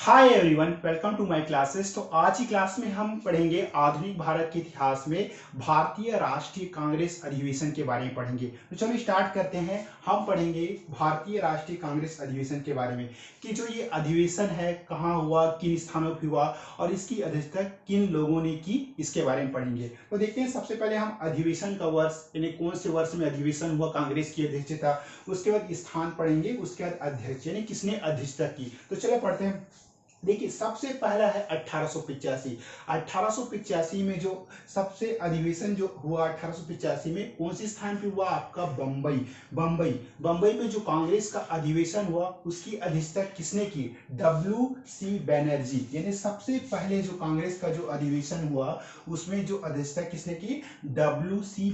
Hi everyone, welcome to my classes. तो आज की क्लास में हम पढ़ेंगे आधुनिक भारत के इतिहास में भारतीय राष्ट्रीय कांग्रेस अधिवेशन के बारे में पढ़ेंगे। तो चलो स्टार्ट करते हैं। हम पढ़ेंगे भारतीय राष्ट्रीय कांग्रेस अधिवेशन के बारे में कि जो ये अधिवेशन है कहाँ हुआ, किन स्थानों पर हुआ और इसकी अध्यक्षता किन लोगों ने की, इसके बारे में पढ़ेंगे। तो देखते हैं, सबसे पहले हम अधिवेशन का वर्ष यानी कौन से वर्ष में अधिवेशन हुआ, कांग्रेस की अध्यक्षता, उसके बाद स्थान पढ़ेंगे, उसके बाद अध्यक्ष यानी किसने अध्यक्षता की। तो चलो पढ़ते हैं। देखिए, सबसे पहला है 1885। 1885 में जो सबसे अधिवेशन जो हुआ 1885 में कौन से स्थान पे हुआ, आपका बम्बई। बम्बई में जो कांग्रेस का अधिवेशन हुआ उसकी अध्यक्षता किसने की, WC बनर्जी। यानी सबसे पहले जो कांग्रेस का जो अधिवेशन हुआ उसमें जो अध्यक्षता किसने की, WC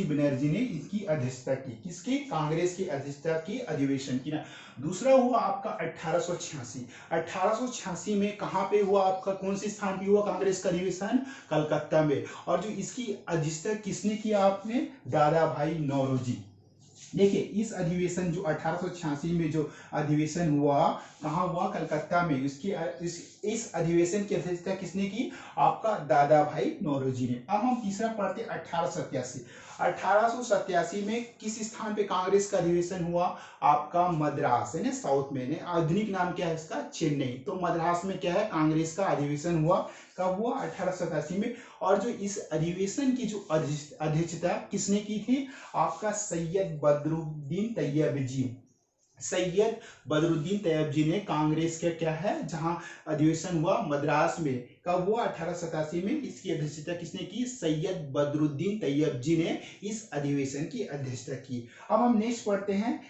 बनर्जी ने इसकी अध्यक्षता की। किसकी, कांग्रेस की अध्यक्षता की अधिवेशन की ना। दूसरा हुआ आपका 1886। 1886 में कहां पे हुआ, आपका कौन से स्थान पे हुआ कांग्रेस का अधिवेशन, कलकत्ता में। और जो इसकी अध्यक्षता किसने किया, आपने दादा भाई नौरोजी। देखिए, इस अधिवेशन जो 1886 में जो अधिवेशन हुआ कहाँ हुआ, कलकत्ता में। इसकी इस अधिवेशन की अध्यक्षता किसने की, आपका दादा भाई नौरोजी ने। अब हम तीसरा पढ़ते 1887। 1887 में किस स्थान पे कांग्रेस का अधिवेशन हुआ, आपका मद्रास है ना, साउथ में। आधुनिक नाम क्या है इसका, चेन्नई। तो मद्रास में क्या है, कांग्रेस का अधिवेशन हुआ। कब हुआ, 1887 में। और जो इस अधिवेशन की जो अध्यक्षता किसने की थी, आपका सैयद बदरुद्दीन तैयब जी। सैयद बदरुद्दीन तैयब जी ने कांग्रेस के क्या है, जहां अधिवेशन हुआ मद्रास में, कब हुआ, 1887 में। इसकी अध्यक्षता किसने की, सैयद बदरुद्दीन तैयब जी ने इस अधिवेशन की अध्यक्षता की। अब हम नेक्स्ट पढ़ते हैं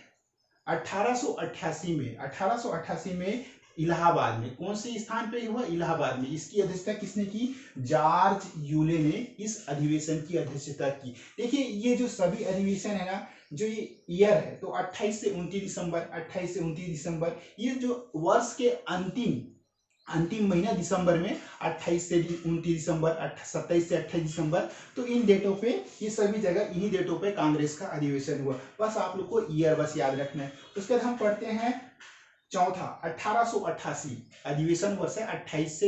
1888 में इलाहाबाद में। कौन से स्थान पे हुआ, इलाहाबाद में। इसकी अध्यक्षता किसने की, जॉर्ज यूले ने इस अधिवेशन की अध्यक्षता की। देखिए, ये जो सभी अधिवेशन है ना, जो ये ईयर है तो 28 से 29 दिसंबर, 28 से 29 दिसंबर, ये जो वर्ष के अंतिम महीना दिसंबर में 28 से 29 दिसंबर, 27 से 28 दिसंबर, तो इन डेटों पे, ये सभी जगह इन्हीं डेटों पे कांग्रेस का अधिवेशन हुआ। बस आप लोग को ईयर बस याद रखना है। उसके बाद हम पढ़ते हैं चौथा 1888। अधिवेशन वर्ष है 27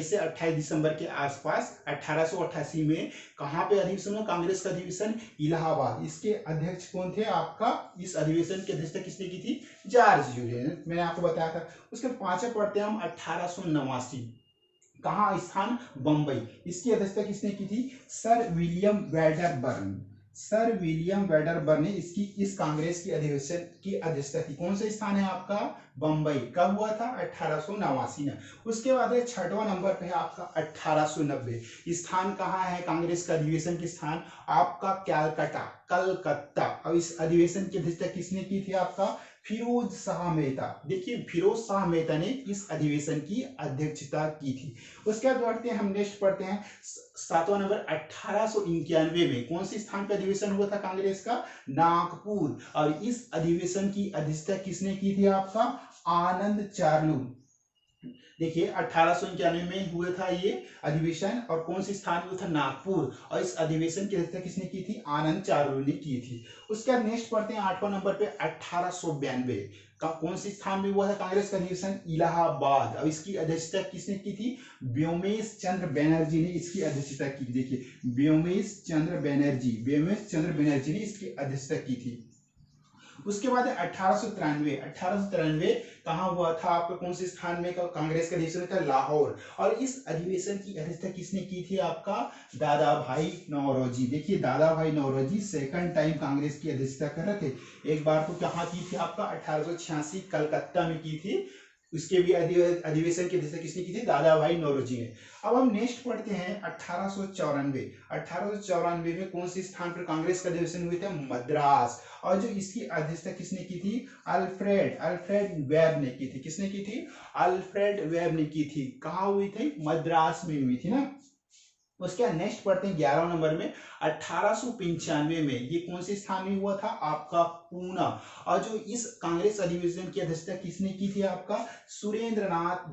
से 28 दिसंबर के आसपास। 1888 में कहां पे अधिवेशन हुआ, कांग्रेस का अधिवेशन, इलाहाबाद। इसके अध्यक्ष कौन थे, आपका इस अधिवेशन की अध्यक्षता किसने की थी, जॉर्ज यूले ने, मैंने आपको बताया था। उसके पांचवें पढ़ते हैं हम 1889। कहाँ स्थान, बंबई। इसकी अध्यक्षता किसने की थी, सर विलियम वेडरबर्न ने इसकी इस कांग्रेस की अधिवेशन की अध्यक्षता की। कौन सा स्थान है आपका, बंबई। कब हुआ था, 1889 में। उसके बाद है छठवां नंबर पे है आपका 1890। स्थान कहाँ है कांग्रेस का अधिवेशन के स्थान, आपका कलकत्ता। अब इस अधिवेशन की अध्यक्षता किसने की थी, आपका फिरोज शाह मेहता। देखिए, फिरोज शाह मेहता ने इस अधिवेशन की अध्यक्षता की थी। उसके बाद बढ़ते हैं, हम नेक्स्ट पढ़ते हैं सातवां नंबर 1891 में। कौन से स्थान पर अधिवेशन हुआ था कांग्रेस का, नागपुर। और इस अधिवेशन की अध्यक्षता किसने की थी, आपका आनंद चार्लू। देखिए, 1891 में हुआ था ये अधिवेशन और कौन से स्थान में था, नागपुर। और इस अधिवेशन की अध्यक्षता किसने की थी, आनंद चार्लू ने की थी। उसके बाद नेक्स्ट पढ़ते हैं आठवां नंबर पे 1892 का कौन से स्थान में हुआ था कांग्रेस का अधिवेशन, इलाहाबाद। और इसकी अध्यक्षता किसने की थी, व्योमेश चंद्र बनर्जी ने इसकी अध्यक्षता की। देखिए, व्योमेश चंद्र बनर्जी ने इसकी अध्यक्षता की थी। उसके बाद 1893 कहाँ हुआ था, आपका कौन से स्थान में कांग्रेस का अधिवेशन था, लाहौर। और इस अधिवेशन की अध्यक्षता किसने की थी, आपका दादा भाई नौरोजी। देखिए, दादा भाई नौरोजी सेकंड टाइम कांग्रेस की अध्यक्षता कर रहे थे। एक बार तो कहाँ की थी, आपका 1886 कलकत्ता में की थी। उसके भी अधिवेशन की अध्यक्षता किसने की थी, दादा भाई नौरोजी ने। अब हम नेक्स्ट पढ़ते हैं 1894 में कौन से स्थान पर कांग्रेस का अधिवेशन हुए थे, मद्रास। और जो इसकी अध्यक्षता किसने की थी, अल्फ्रेड वेब ने की थी। किसने की थी, अल्फ्रेड वेब ने की थी। कहाँ हुई थी, मद्रास में हुई थी ना। उसके बाद नेक्स्ट पढ़ते हैं 11 नंबर में 1895 में। ये कौन से स्थान में हुआ था, आपका पूना। और जो इस कांग्रेस अधिवेशन की अध्यक्षता किसने की थी, आपका सुरेंद्रनाथ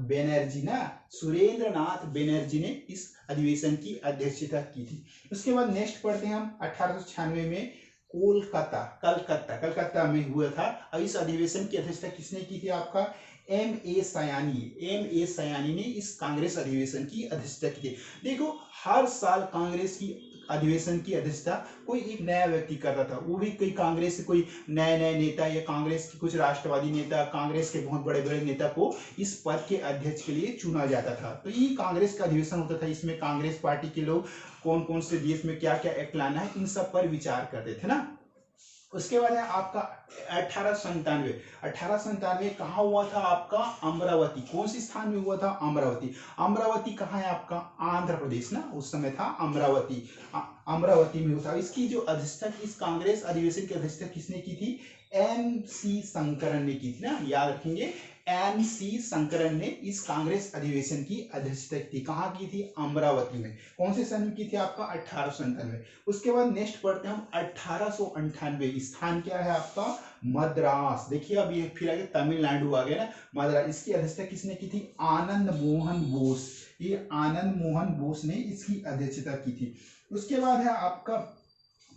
बनर्जी ने इस अधिवेशन की अध्यक्षता की थी। उसके बाद नेक्स्ट पढ़ते हैं हम 1896 में कोलकाता, कलकत्ता, कलकत्ता में हुआ था। और इस अधिवेशन की अध्यक्षता किसने की थी? आपका M.A. सयानी, M.A. सयानी ने इस कांग्रेस अधिवेशन की अध्यक्षता की थी। देखो, हर साल कांग्रेस की अधिवेशन की अध्यक्षता कोई एक नया व्यक्ति करता था, वो भी कोई कांग्रेस से कोई नए नए नेता या कांग्रेस के कुछ राष्ट्रवादी नेता, कांग्रेस के बहुत बड़े बड़े नेता को इस पद के अध्यक्ष के लिए चुना जाता था। तो ये कांग्रेस का अधिवेशन होता था, इसमें कांग्रेस पार्टी के लोग कौन कौन से देश में क्या क्या एक्ट लाना है इन सब पर विचार करते थे ना। उसके बाद है आपका 1897। 1897 कहाँ हुआ था? आपका अमरावती। कौन सी स्थान में हुआ था? अमरावती। अमरावती कहाँ है? आपका आंध्र प्रदेश ना, उस समय था अमरावती। अमरावती में हुआ था। इसकी जो अध्यक्षता, इस कांग्रेस अधिवेशन की अध्यक्षता किसने की थी? M.C. शंकरन ने की थी ना, याद रखेंगे। M.C. शंकरन ने इस कांग्रेस अधिवेशन की अध्यक्षता की थी। कहाँ की थी? अमरावती में। कौन से सन में की थी? आपका 1897। उसके बाद नेक्स्ट पढ़ते हैं हम 1898। स्थान क्या है आपका? मद्रास। देखिए अब ये फिर आगे तमिलनाडु आ गया ना, मद्रास। इसकी अध्यक्षता किसने की थी? आनंद मोहन बोस। ये आनंद मोहन बोस ने इसकी अध्यक्षता की थी। उसके बाद है आपका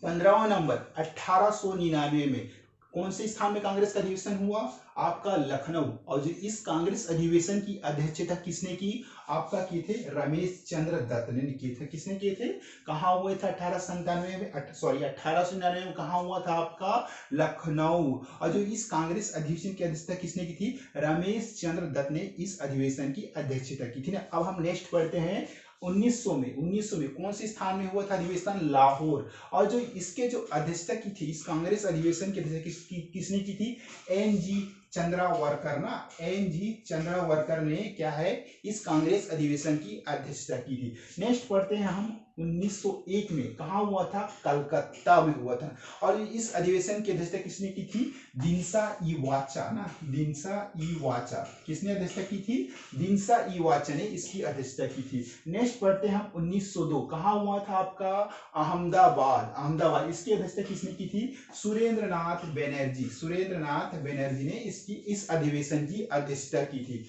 15वां नंबर 1899 में कौन से स्थान में कांग्रेस का अधिवेशन हुआ? आपका लखनऊ। और जो इस कांग्रेस अधिवेशन की अध्यक्षता किसने की? आपका किए थे रमेश चंद्र दत्त ने किए थे। किसने किए थे? कहाँ हुए थे? 1897 में, सॉरी 1899 में कहाँ हुआ था? आपका लखनऊ। और जो इस कांग्रेस अधिवेशन की अध्यक्षता किसने की थी? रमेश चंद्र दत्त ने इस अधिवेशन की अध्यक्षता की थी ना। अब हम नेक्स्ट पढ़ते हैं 1900 में कौन से स्थान में हुआ था अधिवेशन? लाहौर। और जो इसके जो अध्यक्षता की थी, इस कांग्रेस अधिवेशन की अध्यक्षता किसने की थी? N.G. चंद्रावरकर ना, N.G. चंद्रावरकर ने क्या है इस कांग्रेस अधिवेशन की अध्यक्षता की थी। नेक्स्ट पढ़ते हैं हम 1901 में कहाँ हुआ था? कलकत्ता में हुआ था। और इस अधिवेशन की अध्यक्षता किसने की थी? दिनसा इवाचा ना, दिनसा इवाचा। किसने अध्यक्षता की थी? दिनसा इवाचा ने इसकी अध्यक्षता की थी। नेक्स्ट पढ़ते हैं हम 1902। कहाँ हुआ था? आपका अहमदाबाद, अहमदाबाद। इसकी अध्यक्षता किसने की थी? सुरेंद्रनाथ बनर्जी, सुरेंद्रनाथ बनर्जी ने इसकी इस अधिवेशन की अध्यक्षता की थी।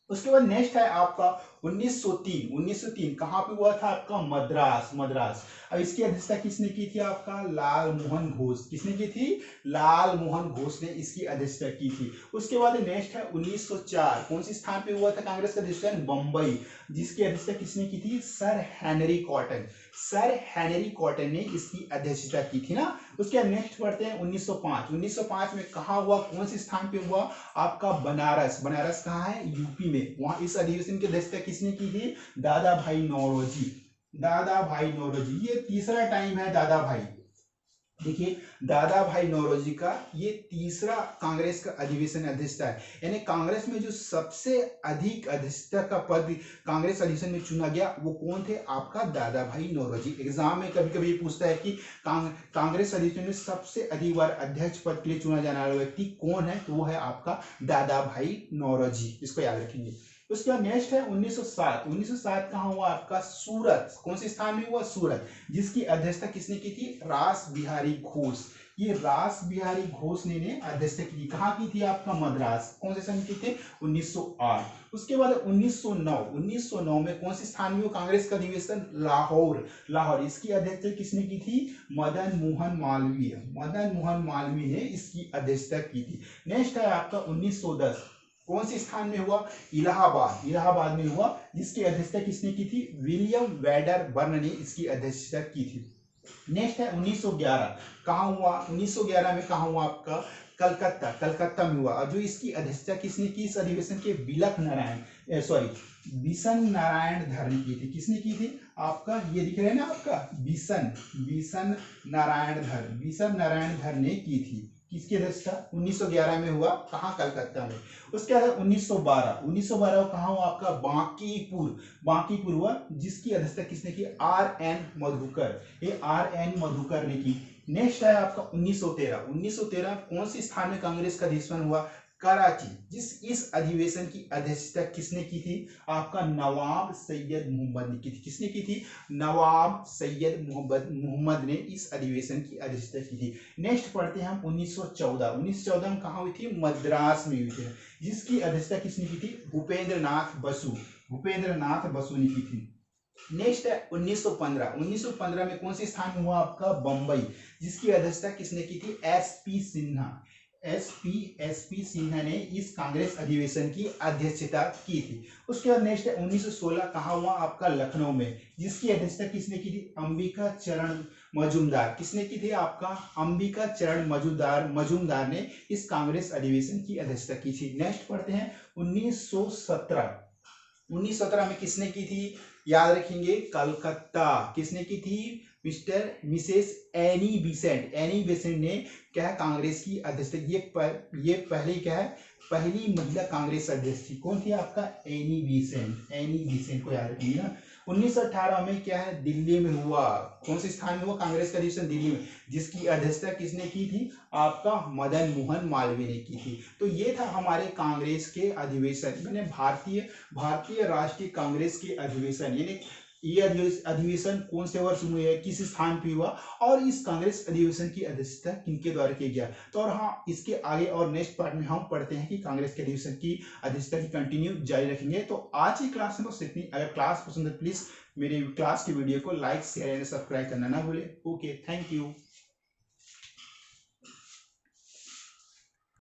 उसके बाद नेक्स्ट है आपका 1903। 1903 कहाँ पे हुआ था? आपका मद्रास, मद्रास। अब इसकी अध्यक्षता किसने की थी? आपका लाल मोहन घोष। किसने की थी? लाल मोहन घोष ने इसकी अध्यक्षता की थी। उसके बाद नेक्स्ट है 1904। कौन सी स्थान पे हुआ था कांग्रेस का अधिवेशन? बंबई। जिसकी अध्यक्षता किसने की थी? Sir Henry cotton, sir Henry cotton ने इसकी अध्यक्षता की थी ना। उसके बाद नेक्स्ट पढ़ते हैं 1905। 1905 में कहाँ हुआ? कौन से स्थान पे हुआ? आपका बनारस। बनारस कहाँ है? यूपी में। वहां इस अधिवेशन की अध्यक्षता किसने की थी? दादा भाई नौरोजी, दादा भाई नौरोजी। ये तीसरा टाइम है दादा भाई। देखिए दादा भाई नौरोजी का ये तीसरा कांग्रेस का अधिवेशन अध्यक्षता है। यानी कांग्रेस में जो सबसे अधिक अध्यक्षता का पद कांग्रेस अधिवेशन में चुना गया वो कौन थे? आपका दादा भाई नौरोजी। एग्जाम में कभी कभी पूछता है कि कांग्रेस अधिवेशन में सबसे अधिक बार अध्यक्ष पद के लिए चुना जाने वाला व्यक्ति कौन है? तो वो है आपका दादा भाई नौरोजी। इसको याद रखेंगे। उसके बाद नेक्स्ट है 1907। 1907 कहाँ हुआ? आपका सूरत। कौन से स्थान में हुआ? सूरत। जिसकी अध्यक्षता किसने की थी? रास बिहारी घोष। ये रास बिहारी घोष ने अध्यक्षता की थी। कहाँ की थी? आपका मद्रास। कौन से सन की थे? 1908। उसके बाद 1909। 1909 में कौन से स्थान में हुआ कांग्रेस का अधिवेशन? लाहौर, लाहौर। इसकी अध्यक्षता किसने की थी? मदन मोहन मालवीय, मदन मोहन मालवीय ने इसकी अध्यक्षता की थी। नेक्स्ट है आपका 1910। कौन से स्थान में हुआ? इलाहाबाद, इलाहाबाद में हुआ। जिसकी अध्यक्षता किसने की थी? विलियम वेडर बर्न ने इसकी अध्यक्षता की थी। नेक्स्ट है 1911। कहाँ हुआ? 1911 में कहाँ हुआ? आपका कलकत्ता, कलकत्ता में हुआ। और जो इसकी अध्यक्षता किसने की इस अधिवेशन के? बिलक नारायण, सॉरी बिशन नारायण धर ने की थी। किसने की थी? आपका ये दिख रहा है ना आपका बिशन, बिशन नारायण धर, बिशन नारायण धर ने की थी। किसकी अध्यक्षता? 1911 में हुआ। कहाँ? कलकत्ता में। उसके बाद 1912। 1912 कहाँ हुआ? आपका बांकीपुर, बांकीपुर हुआ। जिसकी अध्यक्षता किसने की? R.N. मधुकर, ये R.N. मधुकर ने की। नेक्स्ट है आपका 1913। 1913 कौन सी स्थान में कांग्रेस का अधिवेशन हुआ? कराची। इस अधिवेशन की अध्यक्षता किसने की थी? आपका नवाब सैयद मोहम्मद ने की थी। किसने की थी? नवाब सैयद मोहम्मद ने इस अधिवेशन की अध्यक्षता की थी। नेक्स्ट पढ़ते हैं हम 1914। 1914 में कहाँ हुई थी? मद्रास में हुई थी। जिसकी अध्यक्षता किसने की थी? भूपेंद्र नाथ बसु, भूपेंद्र नाथ बसु ने की थी। नेक्स्ट है 1915। 1915 में कौन से स्थान में हुआ आपका? बम्बई, जिसकी अध्यक्षता किसने की थी? एसपी सिन्हा। एसपी सिन्हा ने इस कांग्रेस अधिवेशन की अध्यक्षता की थी। उसके बाद नेक्स्ट है 1916, कहाँ हुआ आपका? लखनऊ में, जिसकी अध्यक्षता किसने की थी? अंबिका चरण मजूमदार। किसने की थी आपका? अंबिका चरण मजूमदार ने इस कांग्रेस अधिवेशन की अध्यक्षता की थी। नेक्स्ट पढ़ते हैं 1917। 1917 में किसने की थी? याद रखेंगे, कलकत्ता। किसने की थी? Mrs Annie Besant. Annie Besant ने क्या है? कांग्रेस की अध्यक्षता। ये पहले क्या है? पहली महिला कांग्रेस अध्यक्ष थी। कौन थी आपका? Annie Besant. एनी बेसेंट को याद रखिए ना। 1918 में क्या है? दिल्ली में हुआ। कौन से स्थान में हुआ कांग्रेस का अधिवेशन? दिल्ली में, जिसकी अध्यक्षता किसने की थी? आपका मदन मोहन मालवीय ने की थी। तो ये था हमारे कांग्रेस के अधिवेशन, मैंने भारतीय राष्ट्रीय कांग्रेस के अधिवेशन, यानी ये अधिवेशन कौन से वर्ष में हुए, किस स्थान पे हुआ, और इस कांग्रेस अधिवेशन की अध्यक्षता किनके द्वारा किया गया। तो और हाँ, इसके आगे और नेक्स्ट पार्ट में हम पढ़ते हैं कि कांग्रेस के अधिवेशन की अध्यक्षता की कंटिन्यू जारी रखेंगे। तो आज की क्लास में बस इतनी। अगर क्लास पसंद है प्लीज मेरे क्लास की वीडियो को लाइक शेयर एंड सब्सक्राइब करना ना भूले। Okay, thank you.